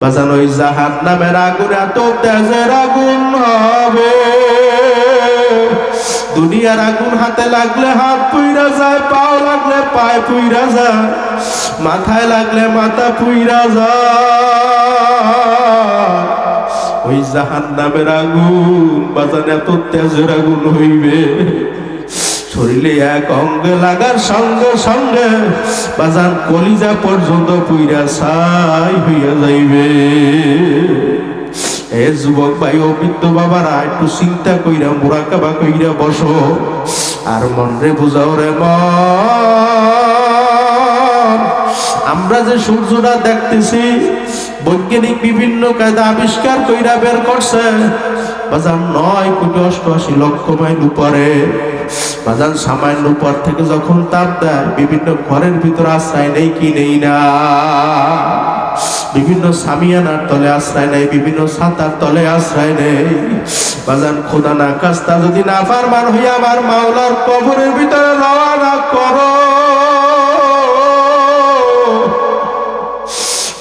বাজান ওই জাহান্নামের আগুন এত তেজের আগুন হবে, দুনিয়ার আগুন হাতে লাগলে হাত পুইরা যায়, পাও লাগলে পায়ে পুইরা যায়, মাথায় লাগলে মাথা পুইরা যায়। ওই জাহান্নামের আগুন বাজান এত তেজের আগুন হইবে, শরীরে এক অঙ্গে লাগার সঙ্গে সঙ্গে বাজান কলিজা পর্যন্ত পুইরা ছাই হইয়া যাইবে। এ যুবক ভাই ও বৃদ্ধ বাবারা, একটু চিন্তা কইরা মুরাকাবা কইরা বসো আর মন রে বুঝাও রে মন। আমরা যে সূর্যটা দেখতেছি বৈজ্ঞানিক বিভিন্ন কায়দা আবিষ্কার কইরা বের করছে বাজান 9,88,00,000 মাইল উপরে। বাজান সামান্য উপর থেকে যখন তাপ দেয়, বিভিন্ন ঘরের ভিতর আশ্রয় নেই কি নেই না, বিভিন্ন সামিয়ানার তলে আশ্রয় নেই, বিভিন্ন ছাতার তলে আশ্রয় নেই। বাজান খোদা না কাস্তা যদি না ফারমান হইয়া আমার মাওলার কবরের ভিতরে রওনা করো,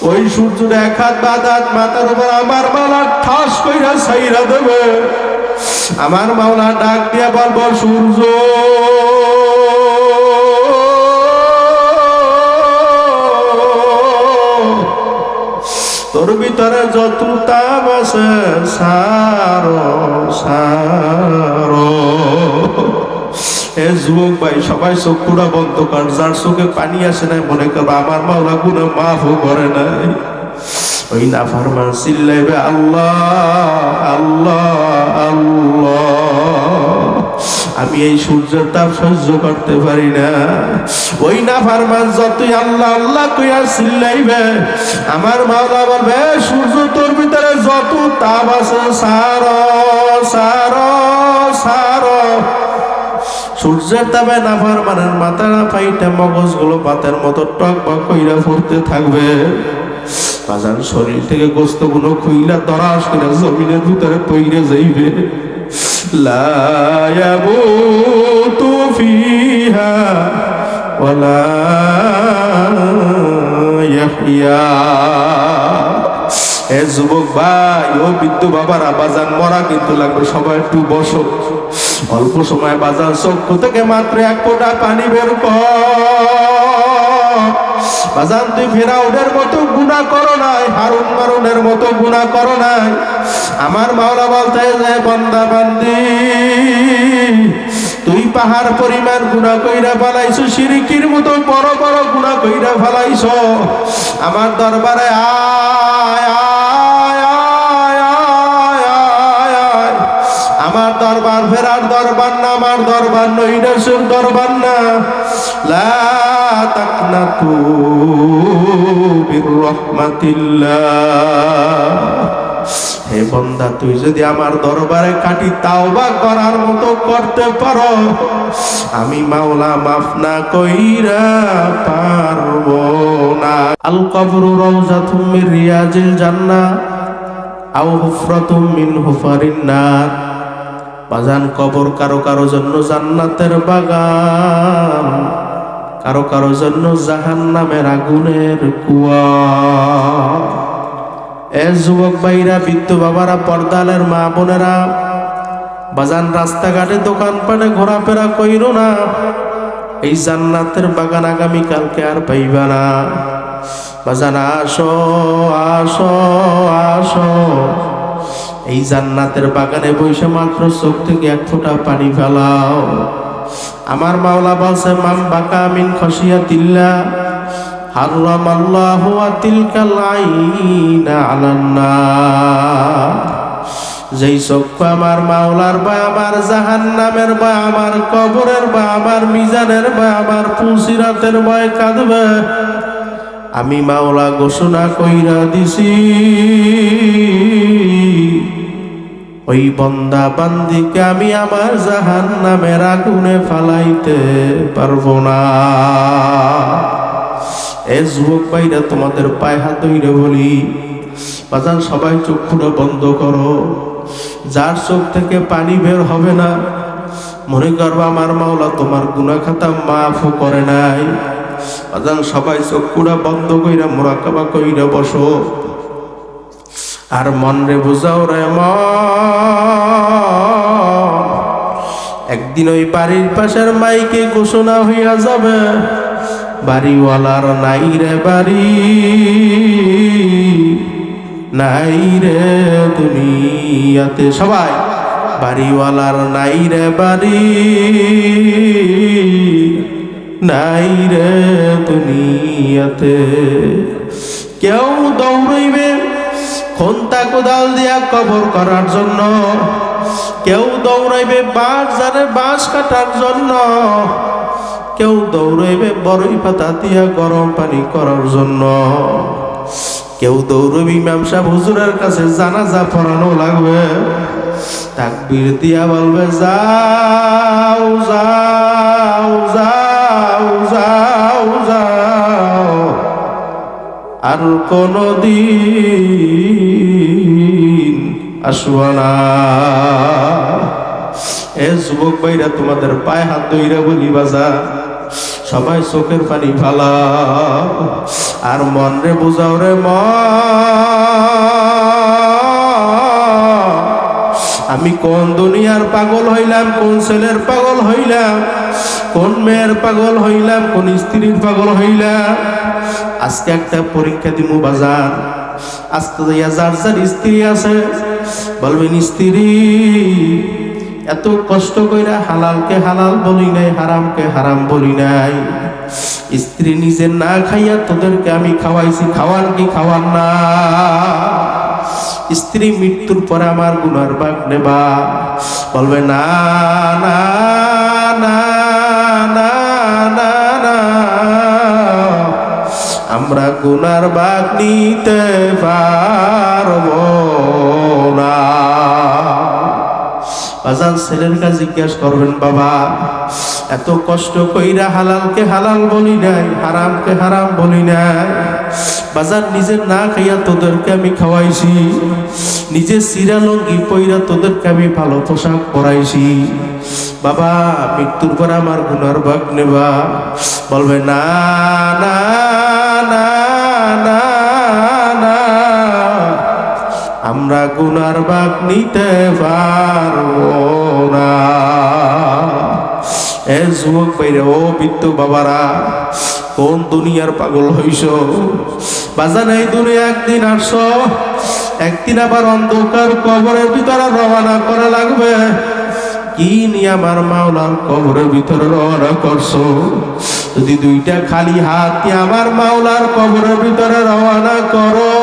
ওই সূর্যের এক হাত বাদাত মাথার উপর আমার মাওলা ঠাস কইরা ছাইরা দেবে। আমার মাওলা ডাক দিয়া বলবো, সূর্য তোর ভিতরে যত তাপ আছে সারো সারো। এ যুবক ভাই সবাই চক্ষুটা বন্ধ কর, যার চোখে পানি আসে নাই মনে করবো আমার মাওলা গুনাহ মাফও করে নাই। ওই নাফরমান চিল্লাইবে আল্লাহ আল্লাহ আল্লাহ, আমি এই সূর্যের তাপ সহ্য করতে পারি না। ওই নাফরমান যতই আল্লাহ আল্লাহ কইয়া চিল্লাইবে, আমার মাওলা বলবে সূর্য তোর ভিতরে যত তাপ আছে সারো সারো সারো। সূর্যের তাপে নাফরমানের মাথাটা ফাইটা মগজগুলো পাতের মতো টকবক কইরা ফুটতে থাকবে। বাজান শরীর থেকে গোস্ত গুলো খুইলা দরাস করে জমিনের ভিতরে পইরে যাইবে। লা ইয়ামুতু ফিহা ওয়ালা ইয়াহইয়া। এ যুবক ভাই ও বৃদ্ধ বাবারা, বাজান মরা কিন্তু লাগবে, সবাই একটু বসো। অল্প সময় বাজান চক্ষু থেকে মাত্র এক ফোঁটা পানি বের কর। বাজান তুই ফেরাউনের মতো গুনাহ করো নাই, হারুন মারুনের মতো গুনাহ করো নাই। আমার মাওলা বলতে যায় বান্দা বান্দি, তুই পাহাড় পরিমাণ গুনাহ কইরা ফেলাইছো, শিরকির মতো বড় বড় গুনাহ কইরা ফেলাইছো। আমার দরবারে আয় আয় আয় আয় আয় আয়। আমার দরবার ফেরার দরবার না, আমার দরবার নৈরাশের দরবার না। লা তাকনাতু বির রাহমাতিল্লাহ। হে বান্দা, তুই যদি আমার দরবারে কাটি তাওবা করার মতো করতে পারো, আমি মাওলা মাফ না কইরা পারবো না। আল কবরু রাউযাতুম মির রিয়াজিল জান্নাহ আও হুফরাতুম মিন হুফারিন নার। বাজান কবর কারো কারো জন্য জান্নাতের বাগান, কারো কারো জন্য জাহান্নামের আগুনের কুয়া। এ যুবক ভাইরা, বৃদ্ধ বাবারা, পর্দালের মা বোনেরা, বাজান রাস্তাঘাটে দোকানপাটে ঘোরাফেরা কইরো না। এই জান্নাতের বাগান আগামীকালকে আর পাইবা না। বাজান আসো আসো আসো, এই জান্নাতের বাগানে বসে মাত্র চোখ থেকে এক ফোঁটা পানি ফেলাও। আমার মাওলা বলছে মান বাকা মিন খশিয়াতিল্লাহ হারামাল্লাহু তিলকাল আইনা আলান নার। যেই চক্ষু আমার মাওলার বা আমার জাহান্নামের বা আমার কবরের বা আমার মিজানের বা আমার পুলসিরাতের ভয় কাঁদবে, আমি মাওলা ঘোষণা কইরা দিছি ওই বন্দা বান্দিকে আমি আমার জাহান্নামের আগুনে ফালাইতে পারবো না। এ যুবক ভাইরা, তোমাদের পায়ে হাত ধরে বলি, বাজান সবাই চক্ষুটা বন্ধ করো। যার চোখ থেকে পানি বের হবে না, মনে করবা আমার মাওলা তোমার গুনাহ খাতা মাফ করে নাই। বাজান সবাই চক্ষুটা বন্ধ কইরা মুরাকাবা কইরা বসো। আর মন রে বুঝাও রে মন, একদিন ওই বাড়ির পাশের মাইকে ঘোষণা হইয়া যাবে, বাড়িওয়ালার নাই রে বাড়ি, নাই রে দুনিয়াতে। সবাই বাড়িওয়ালার নাই রে বাড়ি, নাই রে দুনিয়াতে। কেউ দৌড়ইবে খন্তা কোদাল দিয়া কবর করার জন্য, কেউ দৌড়াইবে বাঁশ জানে বাঁশ কাটার জন্য, কেউ দৌড়াইবে বড়ই পাতা দিয়া গরম পানি করার জন্য, কেউ দৌড়বি ইমাম সাহেব হুজুরের কাছে জানাজা পড়ানো লাগবে, তাকবীর দিয়া বলবে যাও যাও যাও যাও যাও, আর কোনদিন আসবা না। এ যুবক ভাইরা, তোমাদের পায়ে হাত ধইরা বলি বাজার, সবাই চোখের পানি ফালা, আর মন রে বুঝাও রে আমি কোন দুনিয়ার পাগল হইলাম, কোন ছেলের পাগল হইলাম, কোন মেয়ের পাগল হইলাম, কোন স্ত্রীর পাগল হইলাম। আজকে একটা পরীক্ষা দিমু বাজার, আজকে যাইয়া যার যার স্ত্রী আছে বলবেন, স্ত্রী এত কষ্ট কইরা হালালকে হালাল বলি নাই, হারামকে হারাম বলি নাই, স্ত্রী নিজে না খাইয়া তোদেরকে আমি খাওয়াইছি, খাওয়ান কি খাওয়ান না? স্ত্রী মৃত্যুর পরে আমার গুনার ভাগ নেবা? বলবে না না না না না না, আমরা গুনার ভাগ নিতে পারবো না। বাজান ছেলের কাছে জিজ্ঞাসা করবেন, বাবা এত কষ্ট কইরা হালালকে হালাল বলি নাই, হারামকে হারাম বলি নাই, বাজার নিজের না খাইয়া তোদেরকে আমি খাওয়াইছি, নিজে সিরা লঙ্গি পইরা তোদেরকে আমি ভালো পোশাক পরাইছি, বাবা মৃত্যুর পর আমার গুনার ভাগ নেবা? বলবে না না না না না, আমরা গুনার ভাগ নিতে পারবো না। এ যুবক ভাইরা, ও বৃদ্ধ বাবারা, কোন দুনিয়ার পাগল হইছ? বাজান এই দুনিয়া একদিন আসছো, একদিন আবার অন্ধকার কবরের ভিতরে রওনা করা লাগবে। কি নিয়ে আমার মাওলার কবরের ভিতরে রওনা করছো? যদি দুইটা খালি হাত দিয়ে আমার মাওলার কবরের ভিতরে রওনা করো,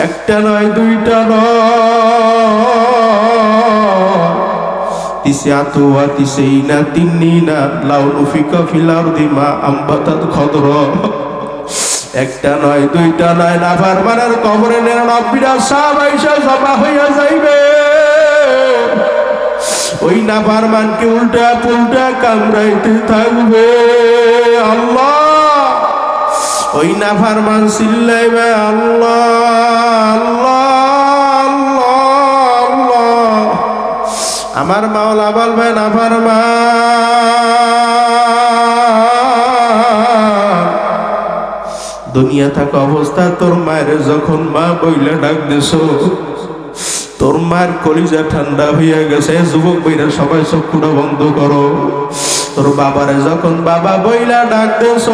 একটা নয় দুইটা নয়, তিসআতু ওয়া তিসঈনা তিন্নিনা লাউ নুফিকা ফিল আরদি মা আমবাতাত খদর। একটা নয় দুইটা নয়, নাফরমানের কবরে 99টা সাপ আইসা জমা হইয়া যাইবে। ওই নাফরমানকে উল্টা পুল্টা কামড়াইতে থাকবে। আল্লাহ, ওই নাফরমান চিল্লাইবে আল্লাহ আল্লাহ আল্লাহ আল্লাহ। আমার মাওলা বলবে, নাফরমান, দুনিয়া থাকা অবস্থা তোর মায়ের যখন মা বইলে ডাক দিছ, তোর মার কলিজা ঠান্ডা হইয়া গেছে। যুবক বইরা সবাই চক্ষুটা বন্ধ করো। তোর বাবারে যখন বাবা বইলা ডাক দিছ,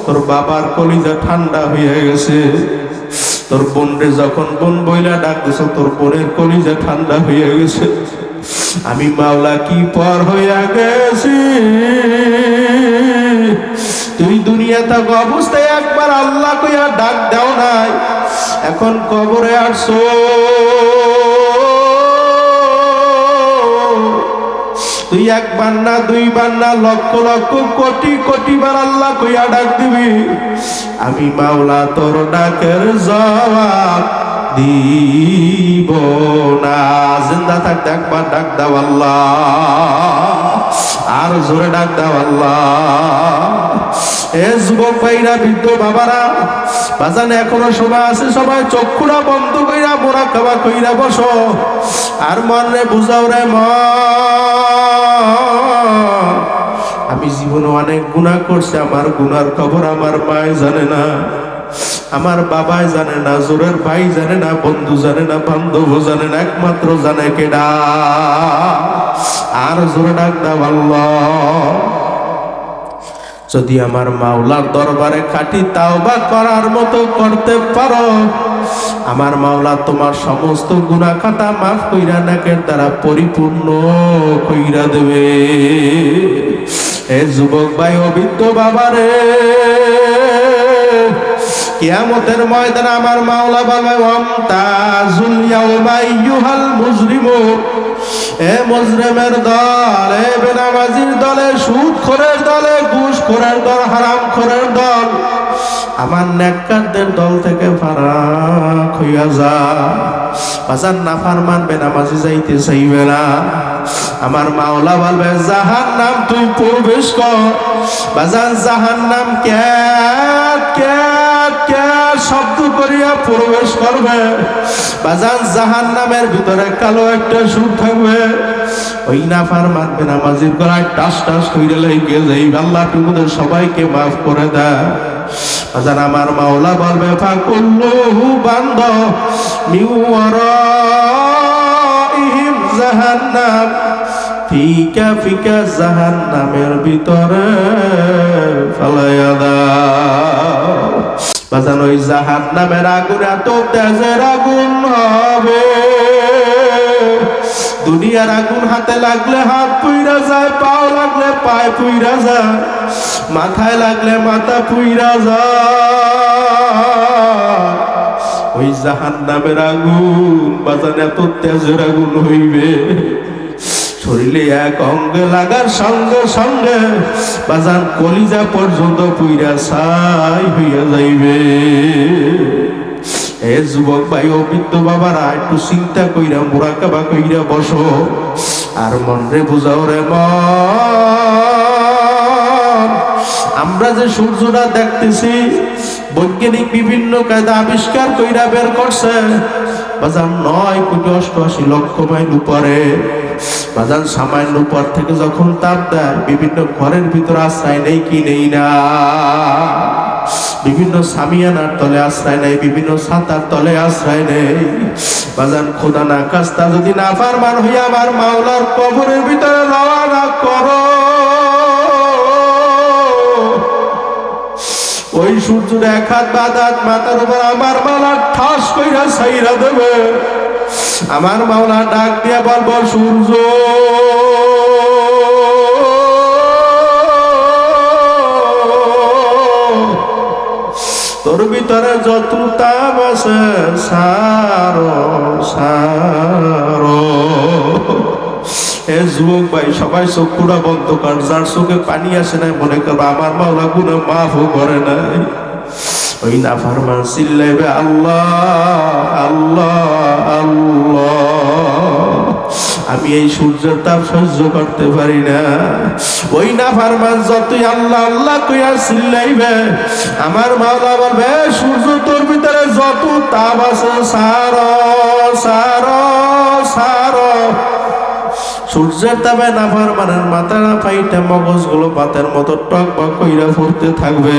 তোর বাবার কলিজা ঠান্ডা হইয়া গেছে। তোর বোনরে যখন বোন বইলা ডাক দিছ, তোর বোনের কলিজা ঠান্ডা হইয়া গেছে। আমি মাওলা কি পর হইয়া গেছি। তুই দুনিয়া থাকা অবস্থায় একবার আল্লাহ কইয়া ডাক দাও নাই, এখন কবরে আসছো। তুই একবার না দুইবার না লক্ষ লক্ষ কোটি কোটি বার আল্লাহ কইয়া ডাক দিবি, আমি মাওলা তোর ডাকের জবাব দিব না। জিন্দা থাকতে একবার ডাক দাও আল্লাহ, আর জোরে ডাক দাও আল্লাহ। এ যুবক ভাইরা, বৃদ্ধ বাবারা, বাজানে এখনো সময় আছে, সবাই চক্ষুরা বন্ধ কইরা মুরাকাবা কইরা বসো। আর মনে বুঝাও রে মন, আমি জীবনে অনেক গুনাহ করছি, আমার গুনার খবর আমার মায় জানে না, আমার বাবাই জানে না, জোরের ভাই জানে না, বন্ধু জানে না, বান্ধব জানে না, একমাত্র জানে কেডা? আর জোরে ডাক দাও আল্লাহ। যদি আমার মাওলার দরবারে খাঁটি তাওবা করার মতো করতে পারো, আমার মাওলা তোমার সমস্ত গুনাহ খাতা মাফ কইরা নাকের দ্বারা পরিপূর্ণ কইরা দেবে। এ যুবক ভাই ও বৃদ্ধ বাবারে, কিয়ামতের ময়দানে আমার মাওলা বলবে ওয়ামতাজুল ইয়াউমা আইয়ুহাল মুজরিমুন, এ মুজরিমের দল, এ বেনামাজির দলে, সুদখোরের দলে, ঘুষখোরের দল, হারামখোরের দল, আমার নেককারদের দল থেকে ফারাক হইয়া যা। বাজার নাফরমান বেনামাজি যাইতে চাইবে না, আমার মাওলা বলবে জাহান্নাম তুই প্রবেশ কর। বাজার জাহান্নাম ক্যাট ক্যাট ক্যাট শব্দ করিয়া প্রবেশ করবে। বাজার জাহান্নামের ভিতরে কালো একটা সুর থাকবে। ওই নাফরমান বেনামাজির গলায় টাস টাস কইরা লাইগে যাইবে। আল্লাহ তুমি সবাইকে মাফ করে দেয়। বাজার আমার মাওলা বলবে ফাকুল্লুহু বান্দ মিওয়ারাইহিম জাহান্নাম, ফিকা ফিকা জাহান্নামের ভিতরে ফালাইয়া দাও। বাজান ওই জাহান্নামের আগুন এত তেজের আগুন হবে, দুনিয়ার আগুন হাতে লাগলে হাত পুইরা যায়, পাও লাগলে পায়ে পুইরা যায়, মাথায় লাগলে মাথা পুইরা যায়। ওই জাহান্নামের আগুন বাজান এত তেজের আগুন হইবে, শরীরে এক অঙ্গে লাগার সঙ্গে সঙ্গে বাজান কলিজা পর্যন্ত পুইরা ছাই হইয়া যাইবে। এ যুবক ভাই ও বৃদ্ধ বাবারা, একটু চিন্তা কইরা মুরাকাবা কইরা বসো আর মন রে বুঝাও রে মন। আমরা যে সূর্যটা দেখতেছি, বৈজ্ঞানিক বিভিন্ন কায়দা আবিষ্কার কইরা বের করছে বাজান 9,88,00,000 মাইল উপরে। বাজান সামান্য উপর থেকে যখন তাপ দেয়, বিভিন্ন ঘরের ভিতরে আশ্রয় নেই কি নেই না, বিভিন্ন সামিয়ানার তলে আশ্রয় নেই, বিভিন্ন ছাতার তলে আশ্রয় নেই। বাজান খোদা না কাস্তা যদি না ফারমান হইয়া আমার মাওলার কবরের ভিতরে রওনা করো, ওই সূর্যের এক হাত বাদাত মাথার উপর আমার মাওলা ঠাস কইরা ছাইরা দেবে। আমার মাওলা ডাক দিয়া বলবো সূর্য তোর ভিতরে যত তাপ আছে সারো সারো। এ যুবক ভাই সবাই চক্ষুটা বন্ধ কর, যার চোখে পানি আসে নাই মনে করবো আমার মাওলা গুনাহ মাফও করে নাই। ওই নাফরমান চিল্লাইবে আল্লাহ আল্লাহ আল্লাহ, আমি এই সূর্যের তাপ সহ্য করতে পারি না। ওই নাফরমান যতই আল্লাহ আল্লাহ কইয়া চিল্লাইবে, আমার মাওলা বলবে সূর্য তোর ভিতরে যত তাপ আছে সারো সারো সারো। সূর্যের তাপে নাফরমানের মাথা না ফাইটা মগজগুলো পাতের মতো টকবক কইরা ফুটতে থাকবে।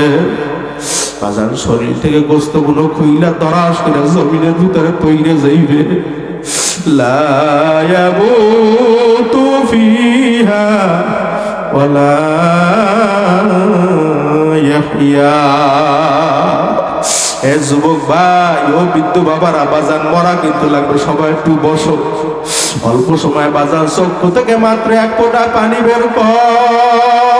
বাজান শরীর থেকে গোস্তগুলো খুইলা দরাস করে জমিনের ভিতরে পইরে যাইবে। লা ইয়ামুতু ফিহা ওয়ালা ইয়াহইয়া। এ যুবক ভাই ও বৃদ্ধ বাবারা, বাজান মরা কিন্তু লাগবে, সবাই একটু বসো। অল্প সময় বাজান চক্ষু থেকে মাত্র এক ফোঁটা পানি বের কর।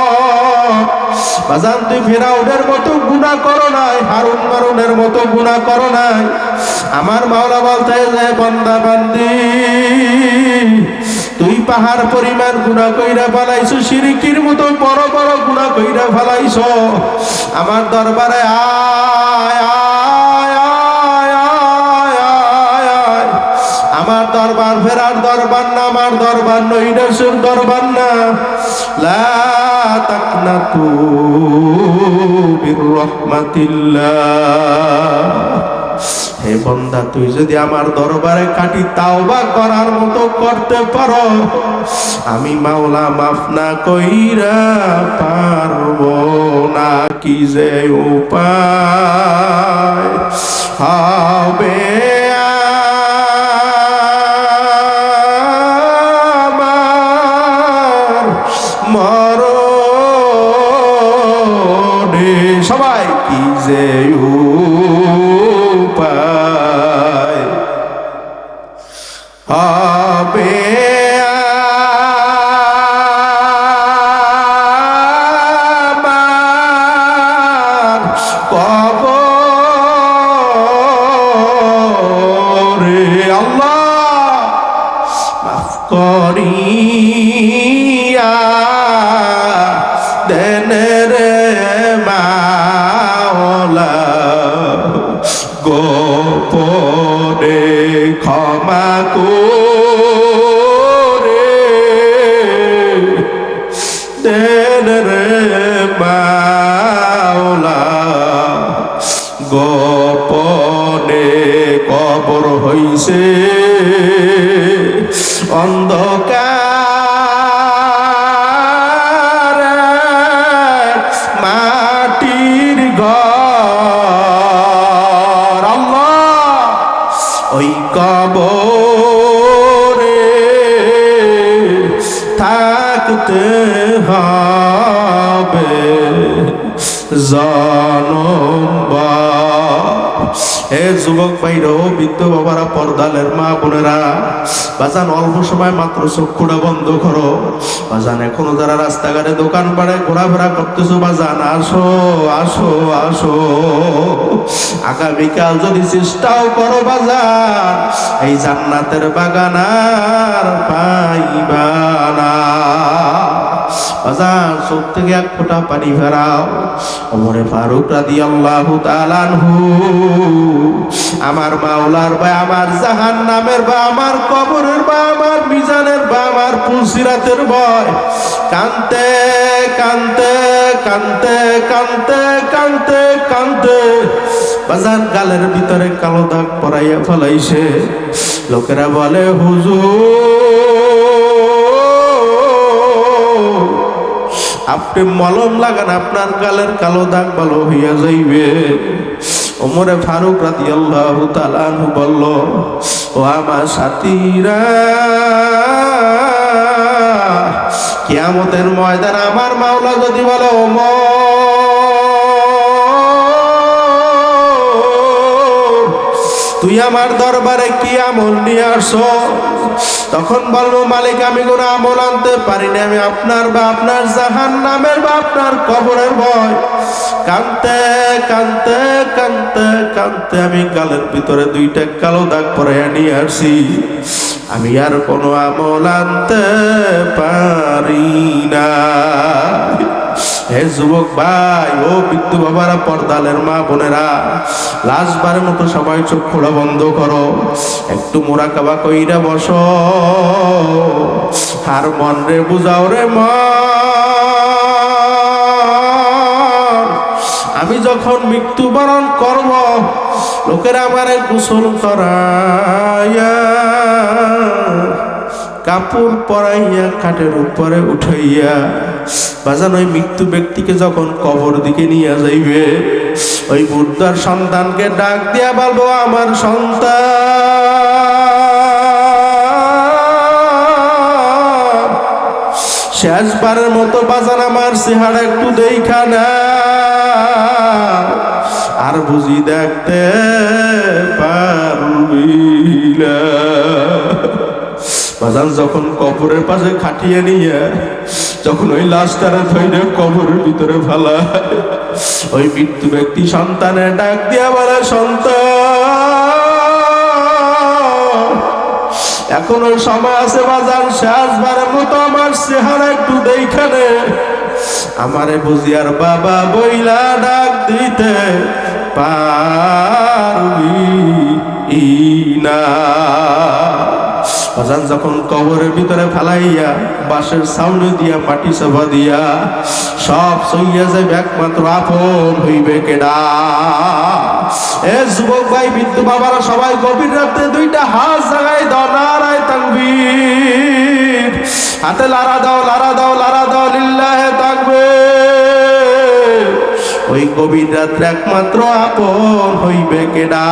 বাজান তুই ফেরাউনের মতো গুনাহ করো নাই, হারুন মারুনের মতো গুনাহ করো নাই। আমার মাওলা বলতে যায় বান্দা বান্দি, তুই পাহাড় পরিমাণ গুনাহ কইরা ফেলাইছো, শিরকির মতো বড় বড় গুনাহ কইরা ফেলাইছো। আমার দরবারে আয় আয় আয় আয় আয় আয়। আমার দরবার ফেরার দরবার না, আমার দরবার নৈরাশের দরবার না। লা তাকনাতু বির রাহমাতিল্লাহ। হে বান্দা, তুই যদি আমার দরবারে খাঁটি তাওবা করার মতো করতে পারো, আমি মাওলা মাফ না কইরা পারবো না। কি যে উপায় হবে আমার মরণে, সবাই কি যে উপায় হবে আমার কবরে। আল্লাহ মাফ করিয়া দেন রে মাওলা, গোপনে ক্ষমা করে দেন রে মাওলা, গোপনে কবর হইছে অন্ধকার মাটির ঘর। আল্লাহ ওই কবরে থাকতে হবে জনমবার। হে যুবক ভাইরা, বৃদ্ধ বাবারা, পর্দালের মা বোনেরা, বাজান অল্প সময় মাত্র চক্ষুটা বন্ধ করো। বাজান এখনো যারা রাস্তাঘাটে দোকান পাড়ে ঘোরাফেরা করতেছো, বাজান আসো আসো আসো। আগামীকাল যদি চেষ্টাও করো বাজান, এই জান্নাতের বাগান আর পাইবা না। বাজান চোখ থেকে এক ফোঁটা পানি ফেরাও। ওমরে ফারুক রাদিয়াল্লাহু তাআলা আনহু, আমার মাওলার বা আমার জাহান্নামের বা আমার কবরের বা আমার মিজানের বা আমার পুলসিরাতের ভয় কানতে কানতে কানতে কানতে কানতে কানতে বাজার গালের ভিতরে কালো দাগ পরাইয়া ফেলাইছে। লোকেরা বলে, হুজুর আপনি মলম লাগান, আপনার গালের কালো দাগ ভালো হইয়া যাইবে। ওমরে ফারুক রাদিয়াল্লাহু তাআলা আনহু বলল, ও আমার সাথীরা, কিয়ামতের ময়দানে আমার মাওলা যদি বলে, ওমর তুই আমার দরবারে কি আমল নিয়ে আসো, তখন বলবো, মালিক আমি কোনো আমল আনতে পারিনি, আমি আপনার বা আপনার জাহান্নামের বা আপনার কবরের ভয় কানতে কানতে কানতে কানতে আমি গালের ভিতরে দুইটা কালো দাগ পরাইয়া নিয়ে আসি, আমি আর কোনো আমল আনতে পারি না। হে যুবক ভাই, ও বৃদ্ধ বাবারা, পর্দালের মা বোনেরা, লাস্টবারের মতো সবাই চোখ খোলা বন্ধ করো, একটু মুরাকাবা কইরা বসো। আর মন রে বুঝাও রে মন, আমি যখন মৃত্যুবরণ করব, লোকেরা আমারে গোসল করাইয়া কাপড় পরাইয়া খাটের উপরে উঠাইয়া বাজান ওই মৃত্যু ব্যক্তিকে যখন কবর দিকে নিয়ে যাইবে, ওই বুদ্ধার সন্তানকে ডাক দিয়া বলবো, আমার সন্তান শেষবারের মতো বাজান আমার চেহারা একটু দেখা না, আর বুঝি দেখতে পারবি না। বাজান যখন কবরের পাশে খাটিয়ে নিয়ে যখন ওই লাশটারে ধইরে কবরের ভিতরে ফেলায়, ওই মৃত্যু ব্যক্তি সন্তানের ডাক দিয়া বলে, সন্তান এখন ওই সময় আছে বাজান, শেষবারের মতো আমার চেহারা একটু দেখানে, আমারে বুঝিয়ার বাবা বইলা ডাক দিতে পারবি না। ও বাজান যখন কবরের ভিতরে ফেলাইয়া বাঁশের সাউন্ড দিয়া মাটি চাপা দিয়া সব সইয়া যাবে, একমাত্র আপন হইবে কেডা? এ যুবক ভাই, বৃদ্ধ বাবারা সবাই গভীর রাতে দুইটা হাত জাগায় দাও, নারায়ে তাকবীর। হাতে লারা দাও, লারা দাও, লারা দাও, লিল্লাহে তাকবীর। ওই গভীর রাত্রে একমাত্র আপন হইবে কেডা?